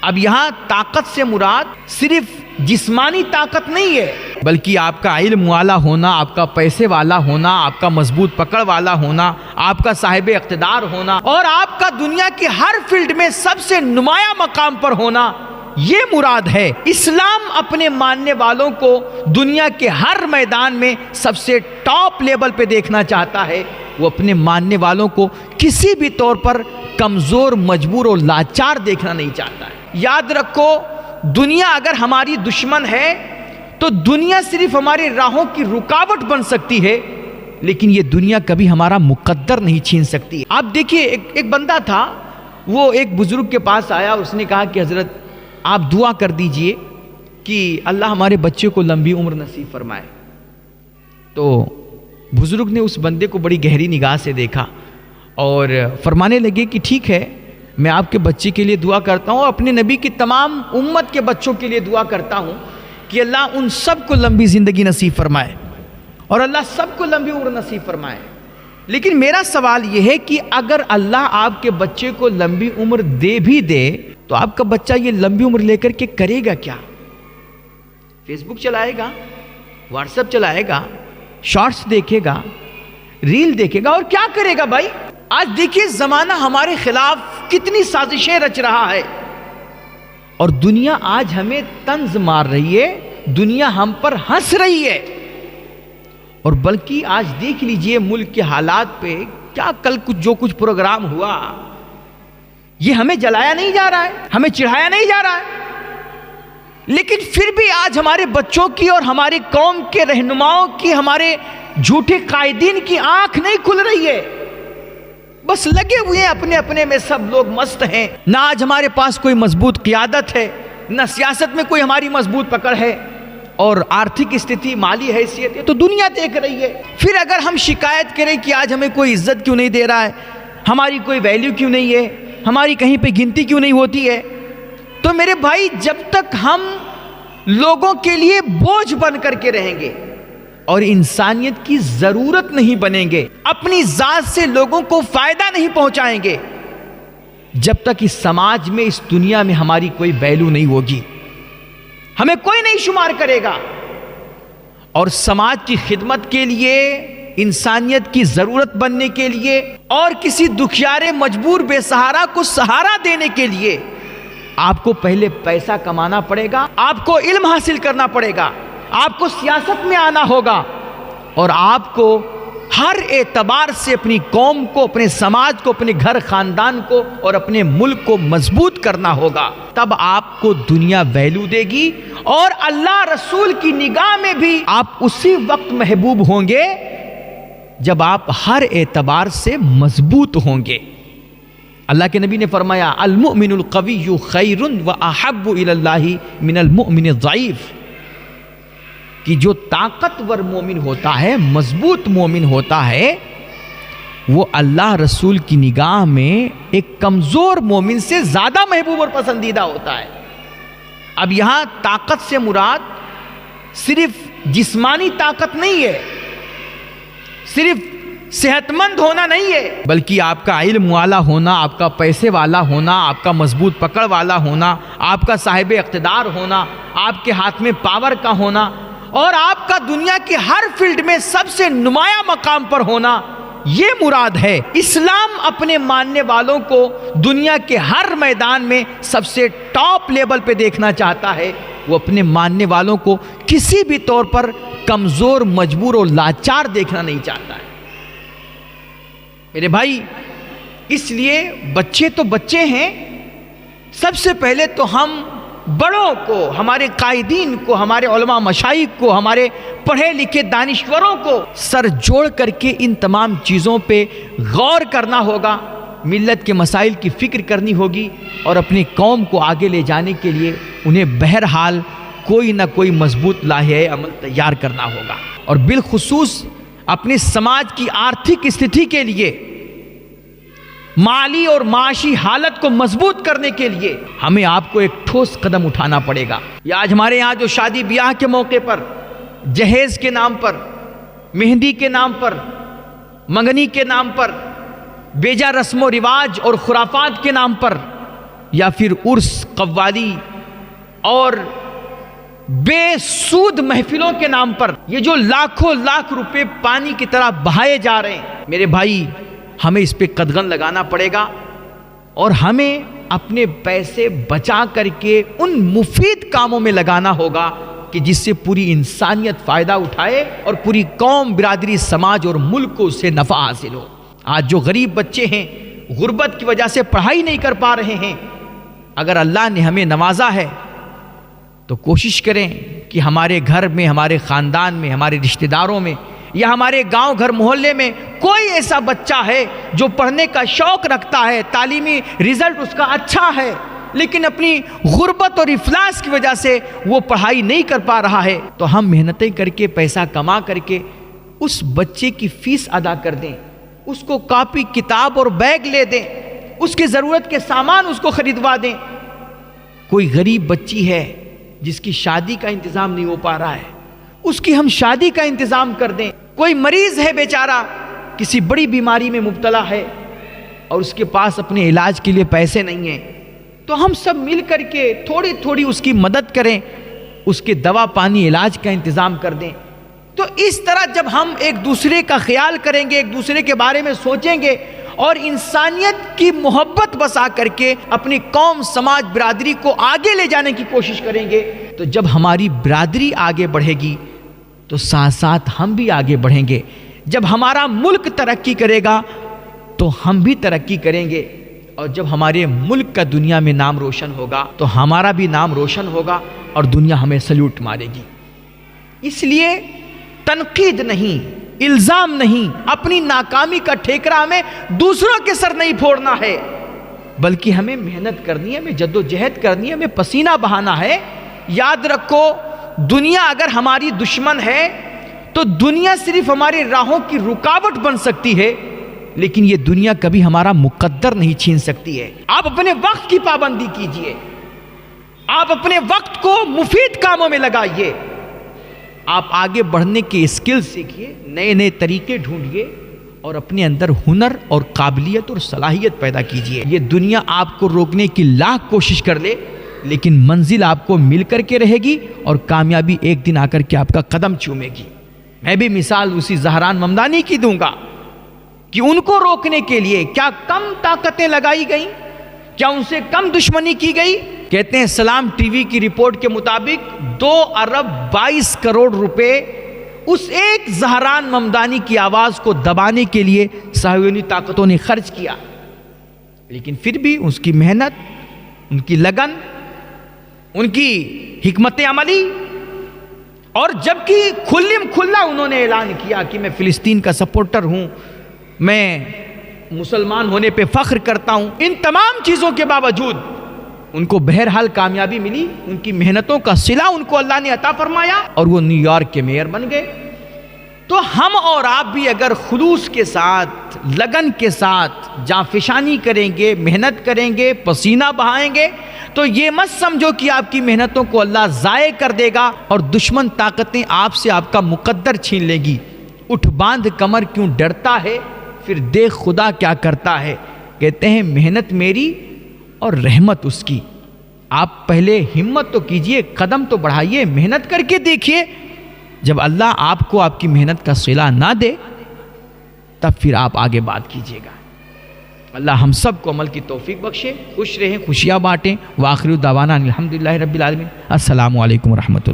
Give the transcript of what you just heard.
اب یہاں طاقت سے مراد صرف جسمانی طاقت نہیں ہے، بلکہ آپ کا علم والا ہونا، آپ کا پیسے والا ہونا، آپ کا مضبوط پکڑ والا ہونا، آپ کا صاحب اقتدار ہونا، اور آپ کا دنیا کی ہر فیلڈ میں سب سے نمایاں مقام پر ہونا، یہ مراد ہے۔ اسلام اپنے ماننے والوں کو دنیا کے ہر میدان میں سب سے ٹاپ لیول پہ دیکھنا چاہتا ہے۔ وہ اپنے ماننے والوں کو کسی بھی طور پر کمزور، مجبور اور لاچار دیکھنا نہیں چاہتا ہے۔ یاد رکھو، دنیا اگر ہماری دشمن ہے تو دنیا صرف ہماری راہوں کی رکاوٹ بن سکتی ہے، لیکن یہ دنیا کبھی ہمارا مقدر نہیں چھین سکتی۔ آپ دیکھیے، ایک بندہ تھا، وہ ایک بزرگ کے پاس آیا، اس نے کہا کہ حضرت آپ دعا کر دیجئے کہ اللہ ہمارے بچے کو لمبی عمر نصیب فرمائے۔ تو بزرگ نے اس بندے کو بڑی گہری نگاہ سے دیکھا اور فرمانے لگے کہ ٹھیک ہے، میں آپ کے بچے کے لیے دعا کرتا ہوں، اپنے نبی کی تمام امت کے بچوں کے لیے دعا کرتا ہوں کہ اللہ ان سب کو لمبی زندگی نصیب فرمائے اور اللہ سب کو لمبی عمر نصیب فرمائے۔ لیکن میرا سوال یہ ہے کہ اگر اللہ آپ کے بچے کو لمبی عمر دے بھی دے تو آپ کا بچہ یہ لمبی عمر لے کر کے کرے گا کیا؟ فیس بک چلائے گا، واٹس ایپ چلائے گا، شارٹس دیکھے گا، ریل دیکھے گا، اور کیا کرے گا بھائی؟ آج دیکھیے زمانہ ہمارے خلاف کتنی سازشیں رچ رہا ہے، اور دنیا آج ہمیں طنز مار رہی ہے، دنیا ہم پر ہنس رہی ہے۔ اور بلکہ آج دیکھ لیجئے ملک کے حالات پہ، کیا کل جو کچھ پروگرام ہوا، یہ ہمیں جلایا نہیں جا رہا ہے، ہمیں چڑھایا نہیں جا رہا ہے، لیکن پھر بھی آج ہمارے بچوں کی اور ہماری قوم کے رہنماؤں کی، ہمارے جھوٹے قائدین کی آنکھ نہیں کھل رہی ہے۔ بس لگے ہوئے ہیں اپنے اپنے میں، سب لوگ مست ہیں، نہ آج ہمارے پاس کوئی مضبوط قیادت ہے، نہ سیاست میں کوئی ہماری مضبوط پکڑ ہے، اور آرتھک استھتی، مالی حیثیت ہے تو دنیا دیکھ رہی ہے۔ پھر اگر ہم شکایت کریں کہ آج ہمیں کوئی عزت کیوں نہیں دے رہا ہے، ہماری کوئی ویلیو کیوں نہیں ہے، ہماری کہیں پہ گنتی کیوں نہیں ہوتی ہے، تو میرے بھائی جب تک ہم لوگوں کے لیے بوجھ بن کر کے رہیں گے اور انسانیت کی ضرورت نہیں بنیں گے، اپنی ذات سے لوگوں کو فائدہ نہیں پہنچائیں گے، جب تک اس سماج میں، اس دنیا میں ہماری کوئی ویلیو نہیں ہوگی، ہمیں کوئی نہیں شمار کرے گا۔ اور سماج کی خدمت کے لیے، انسانیت کی ضرورت بننے کے لیے، اور کسی دکھیارے، مجبور، بے سہارا کو سہارا دینے کے لیے آپ کو پہلے پیسہ کمانا پڑے گا، آپ کو علم حاصل کرنا پڑے گا، آپ کو سیاست میں آنا ہوگا، اور آپ کو ہر اعتبار سے اپنی قوم کو، اپنے سماج کو، اپنے گھر خاندان کو اور اپنے ملک کو مضبوط کرنا ہوگا۔ تب آپ کو دنیا ویلیو دے گی، اور اللہ رسول کی نگاہ میں بھی آپ اسی وقت محبوب ہوں گے جب آپ ہر اعتبار سے مضبوط ہوں گے۔ اللہ کے نبی نے فرمایا، المؤمن القوی خیر واحب الی اللہ من المؤمن الضعیف، کہ جو طاقتور مومن ہوتا ہے، مضبوط مومن ہوتا ہے، وہ اللہ رسول کی نگاہ میں ایک کمزور مومن سے زیادہ محبوب اور پسندیدہ ہوتا ہے۔ اب یہاں طاقت سے مراد صرف جسمانی طاقت نہیں ہے، صرف صحت مند ہونا نہیں ہے، بلکہ آپ کا علم والا ہونا، آپ کا پیسے والا ہونا، آپ کا مضبوط پکڑ والا ہونا، آپ کا صاحب اقتدار ہونا، آپ کے ہاتھ میں پاور کا ہونا، اور آپ کا دنیا کی ہر فیلڈ میں سب سے نمایاں مقام پر ہونا، یہ مراد ہے۔ اسلام اپنے ماننے والوں کو دنیا کے ہر میدان میں سب سے ٹاپ لیول پہ دیکھنا چاہتا ہے۔ وہ اپنے ماننے والوں کو کسی بھی طور پر کمزور، مجبور اور لاچار دیکھنا نہیں چاہتا ہے۔ میرے بھائی، اس لیے بچے تو بچے ہیں، سب سے پہلے تو ہم بڑوں کو، ہمارے قائدین کو، ہمارے علماء مشائخ کو، ہمارے پڑھے لکھے دانشوروں کو سر جوڑ کر کے ان تمام چیزوں پہ غور کرنا ہوگا، ملت کے مسائل کی فکر کرنی ہوگی، اور اپنی قوم کو آگے لے جانے کے لیے انہیں بہرحال کوئی نہ کوئی مضبوط لاہے عمل تیار کرنا ہوگا۔ اور بالخصوص اپنے سماج کی آرتھک استھتی کے لیے، مالی اور معاشی حالت کو مضبوط کرنے کے لیے ہمیں آپ کو ایک ٹھوس قدم اٹھانا پڑے گا۔ یا آج ہمارے یہاں جو شادی بیاہ کے موقع پر، جہیز کے نام پر، مہندی کے نام پر، منگنی کے نام پر، بیجا رسم و رواج اور خرافات کے نام پر یا پھر عرس قوالی اور بے سود محفلوں کے نام پر یہ جو لاکھوں لاکھ روپے پانی کی طرح بہائے جا رہے ہیں، میرے بھائی ہمیں اس پہ قدغن لگانا پڑے گا، اور ہمیں اپنے پیسے بچا کر کے ان مفید کاموں میں لگانا ہوگا کہ جس سے پوری انسانیت فائدہ اٹھائے اور پوری قوم، برادری، سماج اور ملک کو اس سے نفع حاصل ہو۔ آج جو غریب بچے ہیں غربت کی وجہ سے پڑھائی نہیں کر پا رہے ہیں، اگر اللہ نے ہمیں نوازا ہے تو کوشش کریں کہ ہمارے گھر میں، ہمارے خاندان میں، ہمارے رشتہ داروں میں یا ہمارے گاؤں گھر محلے میں کوئی ایسا بچہ ہے جو پڑھنے کا شوق رکھتا ہے، تعلیمی رزلٹ اس کا اچھا ہے، لیکن اپنی غربت اور افلاس کی وجہ سے وہ پڑھائی نہیں کر پا رہا ہے، تو ہم محنتیں کر کے پیسہ کما کر کے اس بچے کی فیس ادا کر دیں، اس کو کاپی کتاب اور بیگ لے دیں، اس کی ضرورت کے سامان اس کو خریدوا دیں۔ کوئی غریب بچی ہے جس کی شادی کا انتظام نہیں ہو پا رہا ہے، اس کی ہم شادی کا انتظام کر دیں۔ کوئی مریض ہے بیچارہ، کسی بڑی بیماری میں مبتلا ہے اور اس کے پاس اپنے علاج کے لیے پیسے نہیں ہیں، تو ہم سب مل کر کے تھوڑی تھوڑی اس کی مدد کریں، اس کے دوا پانی علاج کا انتظام کر دیں۔ تو اس طرح جب ہم ایک دوسرے کا خیال کریں گے، ایک دوسرے کے بارے میں سوچیں گے اور انسانیت کی محبت بسا کر کے اپنی قوم، سماج، برادری کو آگے لے جانے کی کوشش کریں گے، تو جب ہماری برادری آگے بڑھے گی تو ساتھ ساتھ ہم بھی آگے بڑھیں گے۔ جب ہمارا ملک ترقی کرے گا تو ہم بھی ترقی کریں گے، اور جب ہمارے ملک کا دنیا میں نام روشن ہوگا تو ہمارا بھی نام روشن ہوگا اور دنیا ہمیں سلیوٹ مارے گی۔ اس لیے تنقید نہیں، الزام نہیں، اپنی ناکامی کا ٹھیکرا ہمیں دوسروں کے سر نہیں پھوڑنا ہے، بلکہ ہمیں محنت کرنی ہے، ہمیں جد و جہد کرنی ہے، ہمیں پسینہ بہانا ہے۔ یاد رکھو، دنیا اگر ہماری دشمن ہے تو دنیا صرف ہماری راہوں کی رکاوٹ بن سکتی ہے، لیکن یہ دنیا کبھی ہمارا مقدر نہیں چھین سکتی ہے۔ آپ اپنے وقت کی پابندی کیجئے، آپ اپنے وقت کو مفید کاموں میں لگائیے، آپ آگے بڑھنے کے اسکل سیکھیے، نئے نئے طریقے ڈھونڈیے اور اپنے اندر ہنر اور قابلیت اور صلاحیت پیدا کیجئے۔ یہ دنیا آپ کو روکنے کی لاکھ کوشش کر لے، لیکن منزل آپ کو مل کر کے رہے گی اور کامیابی ایک دن آ کر کے آپ کا قدم چومے گی۔ میں بھی مثال اسی زہران ممدانی کی دوں گا کہ ان کو روکنے کے لیے کیا کم طاقتیں لگائی گئیں، کیا ان سے کم دشمنی کی گئی؟ کہتے ہیں سلام ٹی وی کی رپورٹ کے مطابق 2 ارب 22 کروڑ روپے اس ایک زہران ممدانی کی آواز کو دبانے کے لیے صہیونی طاقتوں نے خرچ کیا، لیکن پھر بھی اس کی محنت، ان کی لگن، ان کی حکمت عملی، اور جبکہ کھلم کھلا انہوں نے اعلان کیا کہ میں فلسطین کا سپورٹر ہوں، میں مسلمان ہونے پہ فخر کرتا ہوں، ان تمام چیزوں کے باوجود ان کو بہرحال کامیابی ملی، ان کی محنتوں کا صلہ ان کو اللہ نے عطا فرمایا اور وہ نیو یارک کے میئر بن گئے۔ تو ہم اور آپ بھی اگر خلوص کے ساتھ، لگن کے ساتھ جانفشانی کریں گے، محنت کریں گے، پسینہ بہائیں گے، تو یہ مت سمجھو کہ آپ کی محنتوں کو اللہ ضائع کر دے گا اور دشمن طاقتیں آپ سے آپ کا مقدر چھین لے گی۔ اٹھ باندھ کمر کیوں ڈرتا ہے، پھر دیکھ خدا کیا کرتا ہے۔ کہتے ہیں محنت میری اور رحمت اس کی۔ آپ پہلے ہمت تو کیجئے، قدم تو بڑھائیے، محنت کر کے دیکھیے، جب اللہ آپ کو آپ کی محنت کا صلہ نہ دے تب پھر آپ آگے بات کیجئے گا۔ اللہ ہم سب کو عمل کی توفیق بخشے، خوش رہیں، خوشیاں بانٹیں۔ وآخر دعوانا الحمدللہ رب العالمین۔ السلام علیکم ورحمۃ اللہ۔